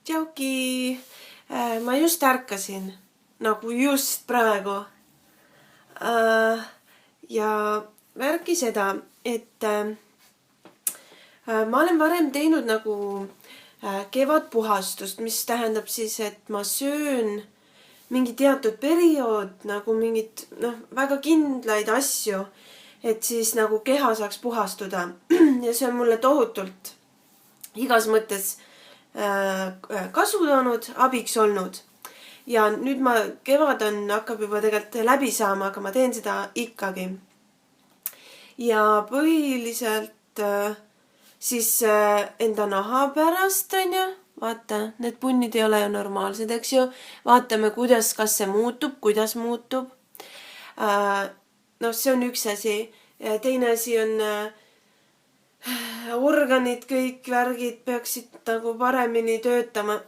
Tšauki, ma just ärkasin, nagu just praegu. Ja värki seda, et ma olen varem teinud nagu kevadpuhastust, mis tähendab siis, et ma söön mingi teatud periood nagu mingit väga kindlaid asju, et siis nagu keha saaks puhastuda. Ja see on mulle tohutult igas mõttes kasu toonud, abiks olnud. Ja nüüd kevad hakkab juba tegelikult läbi saama, aga ma teen seda ikkagi. Ja põhiliselt siis enda naha pärast on ju. Vaata, need punnid ei ole ju normaalsed, eks ju. Vaatame, kas see muutub, kuidas muutub. See on üks asi. Teine asi on organid, kõik värgid peaksid nagu paremini töötama.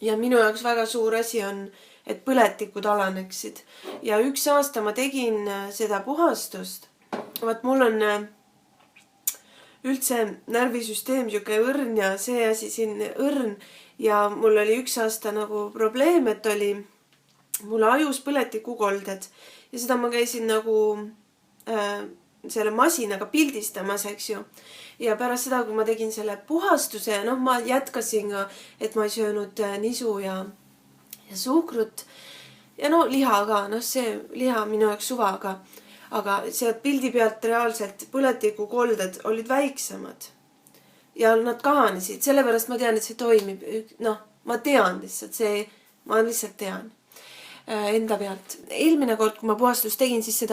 Ja minu jaoks väga suur asi on, et põletikud alaneksid. Ja 1 aasta ma tegin seda puhastust. Vaat mul on üldse närvisüsteem siuke õrn ja see asi siin õrn. Ja mul oli 1 aasta nagu probleem, et oli mul ajus põletikukolded. Ja seda ma käisin nagu selle masinaga pildistamas, eks ju. Ja pärast seda, kui ma tegin selle puhastuse, ma jätkasin ka, et ma ei söönud nisu ja suhkrut. Ja liha ka, see liha minu jaoks suva, aga see pildi pealt reaalselt põletikukolded olid väiksemad. Ja nad kahanesid, sellepärast ma tean, et see toimib. Ma tean lihtsalt, ma lihtsalt tean enda pealt. Eelmine kord, kui ma puhastust tegin, siis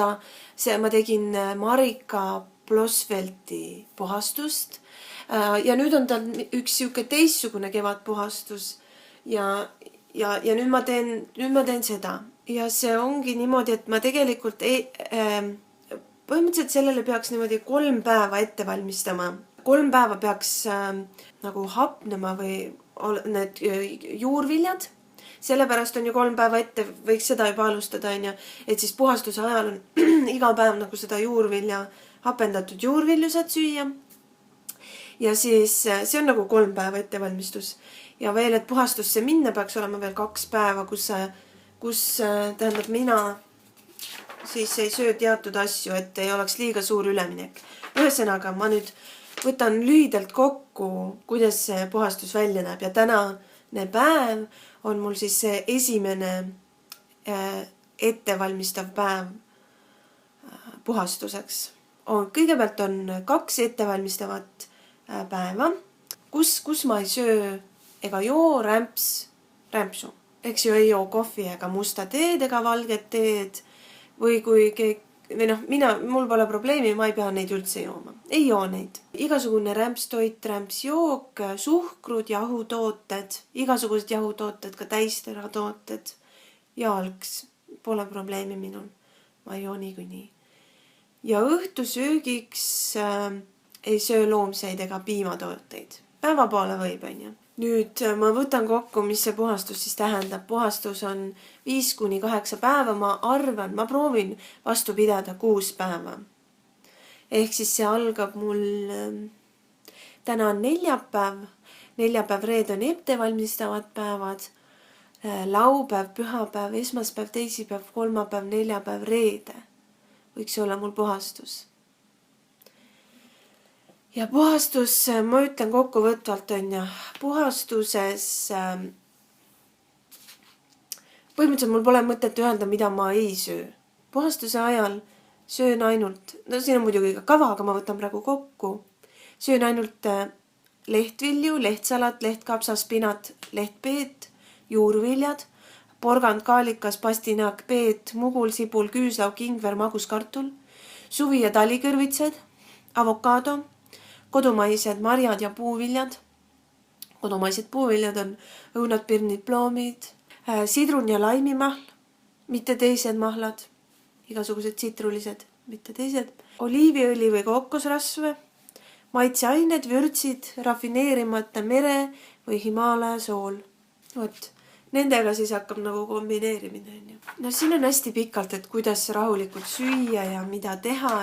ma tegin Marika Blosvelti puhastust. Ja nüüd on tal üks siuke teistsugune kevadpuhastus. Ja nüüd ma teen seda. Ja see ongi niimoodi, et ma tegelikult põhimõtteliselt sellele peaks niimoodi 3 päeva ette valmistama. 3 päeva peaks nagu hapnema või need juurviljad. Sellepärast on ju 3 päeva ette, võiks seda juba alustada, et siis puhastuse ajal on iga päev nagu seda hapendatud juurvilju saad süüa. Ja siis see on nagu 3 päeva ettevalmistus. Ja veel, et puhastusse minna peaks olema veel 2 päeva, kus tähendab mina siis ei söö teatud asju, et ei oleks liiga suur üleminek. Ühesõnaga, ma nüüd võtan lühidalt kokku, kuidas see puhastus välja näeb. Ja tänane päev on mul siis see esimene ettevalmistav päev puhastuseks. Kõigepealt on 2 ettevalmistavat päeva, kus ma ei söö ega joo rämpsu. Eks ju ei joo kohvi ega musta teed ega valget teed. Või kui mul pole probleemi, ma ei pea neid üldse jooma. Ei joo neid. Igasugune rämpstoit, rämpsjook, suhkrud, jahutooted, igasugused jahutooted, ka täisteratooted ja algs. Pole probleemi minul. Ma ei joo niikuinii. Ja õhtusöögiks ei söö loomseid ega piimatooteid. Päeva poole võib, on ju. Nüüd ma võtan kokku, mis see puhastus siis tähendab. Puhastus on 5-8 päeva. Ma proovin vastu pidada 6 päeva. Ehk siis see algab mul, täna on neljapäev, reede on ettevalmistavad päevad, laupäev, pühapäev, esmaspäev, teisipäev, kolmapäev, neljapäev, reede. Võiks olla mul puhastus. Ja puhastus, ma ütlen kokkuvõtvalt on ja puhastuses põhimõtteliselt mul pole mõtet öelda, mida ma ei söö. Puhastuse ajal söön ainult, siin on muidugi ka kava, aga ma võtan praegu kokku. Söön ainult lehtvilju, lehtsalat, lehtkapsas, spinat, lehtpeet, juurviljad, porgand, kaalikas, pastinak, peet, mugul, sibul, küüslauk, ingver, maguskartul, suvi- ja talikõrvitsed, avokaado, kodumaised marjad ja puuviljad. Kodumaised puuviljad on õunad, pirnid, ploomid, sidrun ja laimimahl, mitte teised mahlad, igasugused tsitrulised, mitte teised, oliiviõli või kookosrasve, maitseained, vürtsid, rafineerimata mere või Himaalaja sool. nendega siis hakkab nagu kombineerimine. No siin on hästi pikalt, et kuidas rahulikult süüa ja mida teha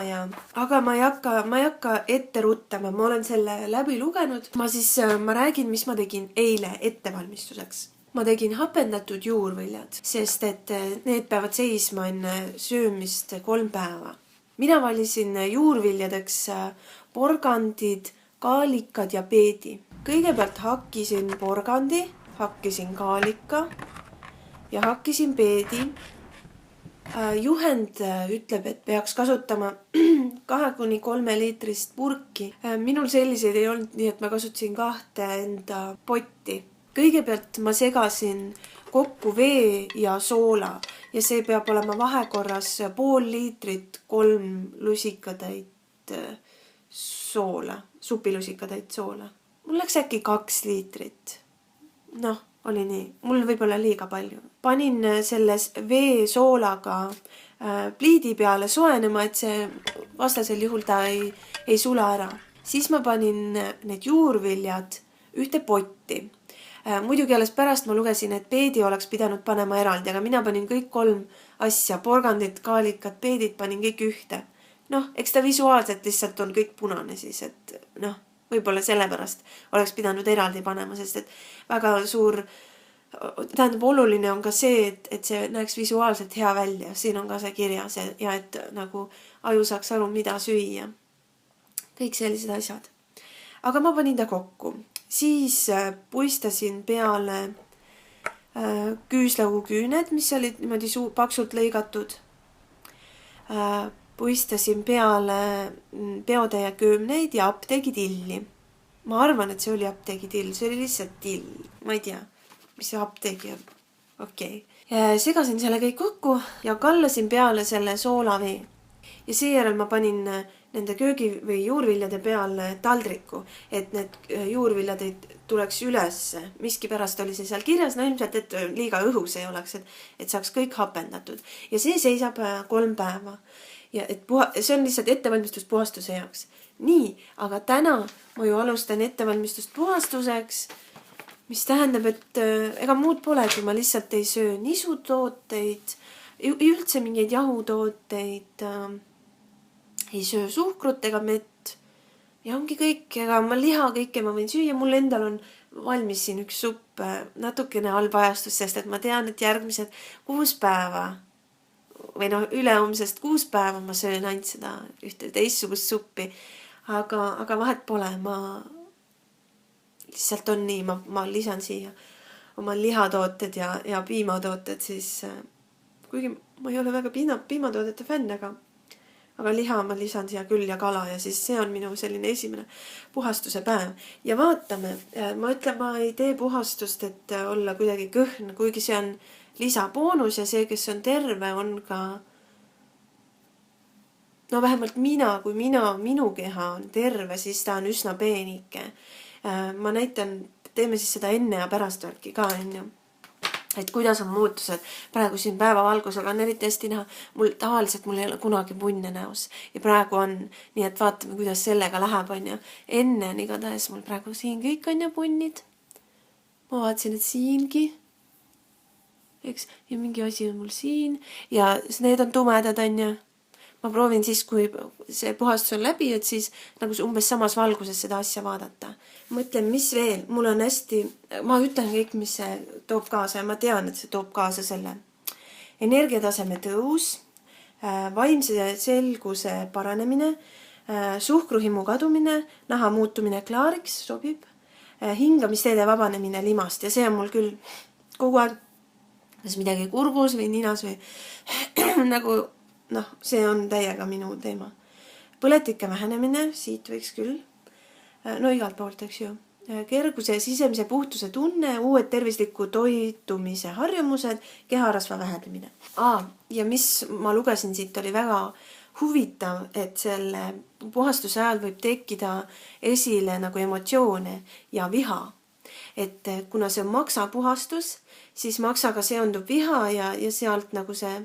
aga ma ei hakka ette ruttama, ma olen selle läbi lugenud. Ma räägin, mis ma tegin eile ettevalmistuseks. Ma tegin hapendatud juurviljad, sest et need peavad seisma enne söömist 3 päeva. Mina valisin juurviljadeks porgandid, kaalikad ja peedi. Kõigepealt hakkisin porgandi, hakkisin kaalika ja hakkisin peedi. Juhend ütleb, et peaks kasutama 2–3 liitrist purki. Minul selliseid ei olnud, nii et ma kasutasin 2 enda potti. Kõigepealt ma segasin kokku vee ja soola ja see peab olema vahekorras pool liitrit 3 lusikatäit soola, supilusikatäit soola. Mul läks äkki 2 liitrit. Noh, oli nii. Mul võib-olla liiga palju. Panin selles vee soolaga pliidi peale soenema, et see vastasel juhul ta ei sula ära. Siis ma panin need juurviljad ühte potti. Muidugi alles pärast ma lugesin, et peedi oleks pidanud panema eraldi, aga mina panin kõik 3 asja, porgandid, kaalikad, peedid panin kõik ühte. Noh, eks ta visuaalselt lihtsalt on kõik punane siis, et noh, võib-olla sellepärast oleks pidanud eraldi panema, sest et väga suur, tähendab oluline on ka see, et see näeks visuaalselt hea välja. Siin on ka see kirjas ja et nagu aju saaks aru, mida süüa. Kõik sellised asjad. Aga ma panin ta kokku. Siis puistasin peale küüslauguküüned, mis olid niimoodi paksult lõigatud. Puistasin peale peotäie köömneid ja apteegitilli. Ma arvan, et see oli apteegitill, see oli lihtsalt till. Ma ei tea, mis see apteegi on. Okei. Segasin selle kõik kokku ja kallasin peale selle soolavee. Ja seejärel ma panin nende köögi- või juurviljade peale taldriku, et need juurviljad ei tuleks üles. Miski pärast oli see seal kirjas, no ilmselt, et liiga õhus ei oleks, et saaks kõik hapendatud. Ja see seisab 3 päeva. Ja see on lihtsalt ettevalmistus puhastuse jaoks. Nii, aga täna ma ju alustan ettevalmistust puhastuseks, mis tähendab, et ega muud polegi, ma lihtsalt ei söö nisutooteid, üldse mingeid jahutooteid, ei söö suhkrut ega mett ja ongi kõik, ega ma liha kõike ma võin süüa, mul endal on valmis siin üks supp, natukene halb ajastus, sest et ma tean, et järgmised 6 päeva või ülehomsest 6 päeva ma söön ainult seda ühte teistsugust suppi, aga vahet pole, ma lihtsalt on nii, ma lisan siia oma lihatooted ja piimatooted, siis kuigi ma ei ole väga piimatoodete fänn, aga liha ma lisan siia küll ja kala ja siis see on minu selline esimene puhastuse päev. Ja vaatame, ma ütlen, ma ei tee puhastust, et olla kuidagi kõhn, kuigi see on lisaboonus ja see, kes on terve, on ka no vähemalt kui minu keha on terve, siis ta on üsna peenike. Ma näitan, teeme siis seda enne ja pärast värki ka enne. Et kuidas on muutused. Praegu siin päevavalgusega on eriti hästi näha. Tavaliselt mul ei ole kunagi punne näos. Ja praegu on, nii et vaatame, kuidas sellega läheb. On ja. Enne on igatahes mul praegu siin kõik on ja punnid. Ma vaatasin, et siingi. Eks? Ja mingi asi on mul siin. Ja need on tumedad on ja. Ma proovin siis, kui see puhastus on läbi, et siis nagu umbes samas valguses seda asja vaadata. Mõtlen, mis veel, mul on hästi, ma ütlen kõik, mis see toob kaasa ja ma tean, et see toob kaasa selle energiataseme tõus, vaimse selguse paranemine, suhkruhimu kadumine, naha muutumine klaariks sobib, hingamisteede vabanemine limast ja see on mul küll kogu aeg, kas midagi kurgus või ninas või nagu noh, see on täiega minu teema. Põletike vähenemine, siit võiks küll. No igalt poolt, eks ju. Kerguse ja sisemise puhtuse tunne, uued tervisliku toitumise harjumused, keharasva vähenemine. Ja mis ma lugesin siit oli väga huvitav, et selle puhastuse ajal võib tekkida esile nagu emotsioone ja viha. Et kuna see on maksapuhastus, siis maksaga seondub viha ja sealt nagu see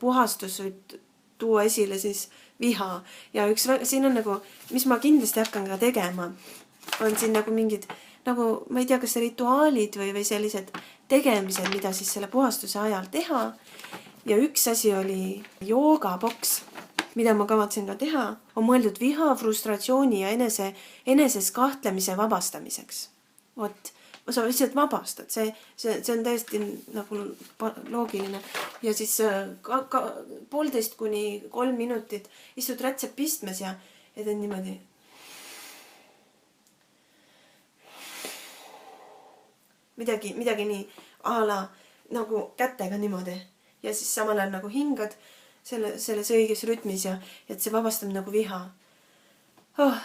puhastus võib tuua esile siis viha. Ja siin on nagu, mis ma kindlasti hakkan ka tegema, on siin nagu mingid nagu, ma ei tea, kas rituaalid või sellised tegemised, mida siis selle puhastuse ajal teha. Ja üks asi oli joogaboks, mida ma kavatsen ka teha, on mõeldud viha, frustratsiooni ja eneses kahtlemise vabastamiseks. Vot, sa lihtsalt vabastad, see on täiesti nagu loogiline. Ja siis 1,5 kuni 3 minutit istud rätsep pistmes ja teed niimoodi. Midagi nii ala nagu kätega niimoodi. Ja siis samal ajal nagu hingad selles õiges rütmis ja et see vabastab nagu viha.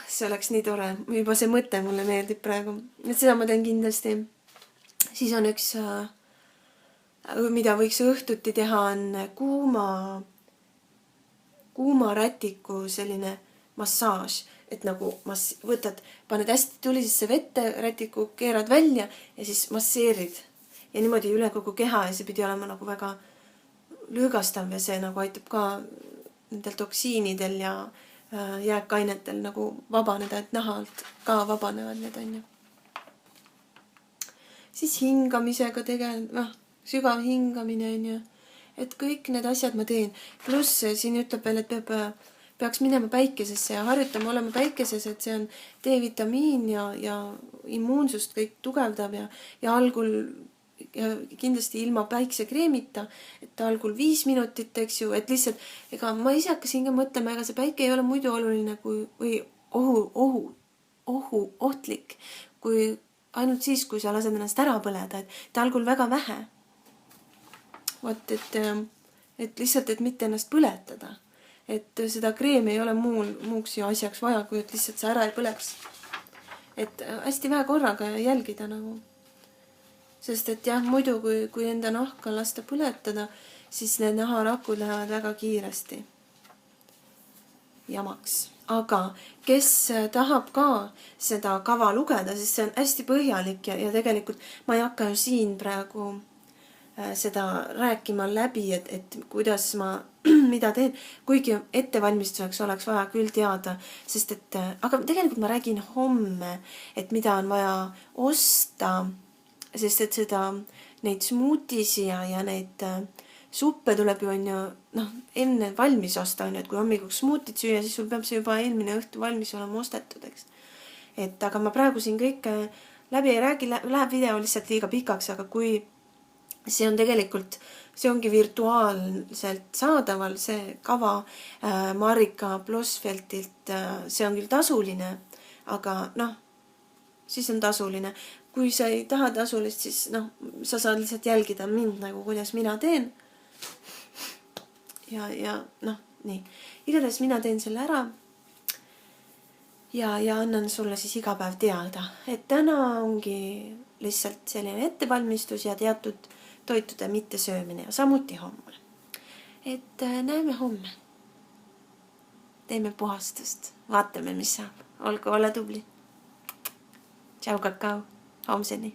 See oleks nii tore. Juba see mõte mulle meeldib praegu. Et seda ma teen kindlasti. Siis on üks, mida võiks õhtuti teha, on kuuma rätiku selline massaaž. Et nagu võtad, paned hästi tulisesse vette, rätiku keerad välja ja siis masseerid. Ja niimoodi üle kogu keha ja see pidi olema nagu väga lõõgastav ja see nagu aitab ka nendel toksiinidel ja jääkainetel nagu vabaneda, et nahalt ka vabanevad need on ju. Siis hingamisega sügav hingamine on ju. Et kõik need asjad ma teen. Pluss siin ütleb veel, et peaks minema päikesesse ja harjutama olema päikeses, et see on D-vitamiin ja immuunsust kõik tugevdab ja algul ja kindlasti ilma päiksekreemita, et algul 5 minutit, eks ju, et lihtsalt, ega ma ise hakkasin ka mõtlema, ega see päike ei ole muidu oluline või ohtlik, kui ainult siis, kui sa lased ennast ära põleda, et algul väga vähe. Vot, et lihtsalt, et mitte ennast põletada. Et seda kreemi ei ole muuks ju asjaks vaja, kui et lihtsalt sa ära ei põleks. Et hästi vähe korraga jälgida nagu. Sest et jah, muidu kui enda nahka lasta põletada, siis need naharakud lähevad väga kiiresti jamaks. Aga kes tahab ka seda kava lugeda, siis see on hästi põhjalik ja tegelikult ma ei hakka ju siin praegu seda rääkima läbi, et kuidas ma mida teen, kuigi ettevalmistuseks oleks vaja küll teada, sest et, aga tegelikult ma räägin homme, et mida on vaja osta, sest et neid smootisi ja neid suppe tuleb ju on ju, enne valmis osta on ju, et kui hommikuks smootit süüa, siis sul peab see juba eelmine õhtu valmis olema ostetud, eks. Et aga ma praegu siin kõik läbi ei räägi, läheb video lihtsalt liiga pikaks, aga kui see on tegelikult, see ongi virtuaalselt saadaval, see kava Marika Blosfeltilt, see on küll tasuline, aga siis on tasuline. Kui sa ei taha tasulist, siis sa saad lihtsalt jälgida mind nagu, kuidas mina teen. Ja nii. Igatahes mina teen selle ära ja annan sulle siis iga päev teada, et täna ongi lihtsalt selline ettevalmistus ja teatud toitude mitte söömine ja samuti homme. Et näeme homme. Teeme puhastust. Vaatame, mis saab. Olgu, ole tubli. Tšau, kakao. Homseni.